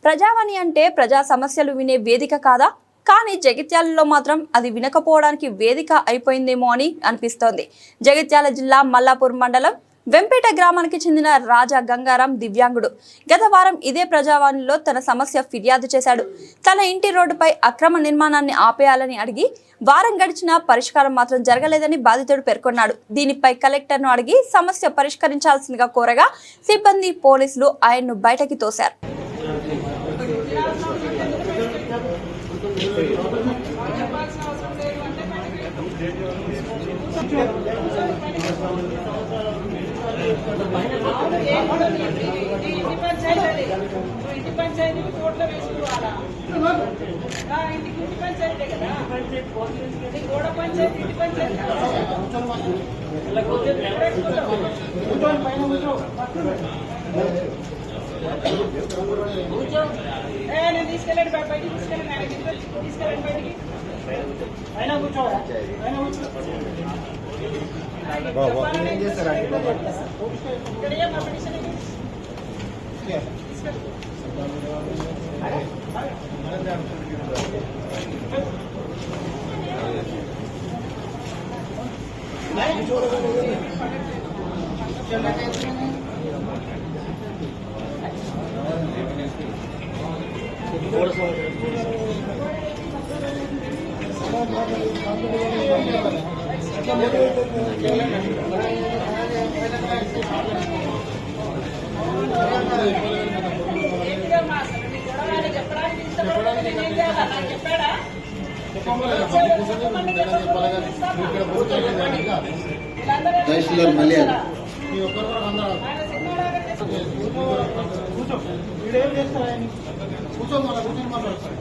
ప్రజావాణి అంటే ప్రజా సమస్యలు వినే వేదిక కాదా? కానీ జగిత్యాలలో మాత్రం అది వినకపోవడానికి వేదిక అయిపోయిందేమో అని అనిపిస్తోంది. జగిత్యాల జిల్లా మల్లాపూర్ మండలం వెంపేట గ్రామానికి చెందిన రాజా గంగారాం దివ్యాంగుడు గత వారం ఇదే ప్రజావాణిలో తన సమస్య ఫిర్యాదు చేశాడు. తన ఇంటి రోడ్డుపై అక్రమ నిర్మాణాన్ని ఆపేయాలని అడిగి వారం గడిచినా పరిష్కారం మాత్రం జరగలేదని బాధితుడు పేర్కొన్నాడు. దీనిపై కలెక్టర్ను అడిగి సమస్య పరిష్కరించాల్సిందిగా కోరగా సిబ్బంది పోలీసులు ఆయన్ను బయటకి తోశారు. తీసుకెళ్ళండి బయటికి తీసుకెళ్ళండి బయటికి అయినా కూర్చోరా అయినా కూర్చో కూర్చొని మాట్లాడతారు.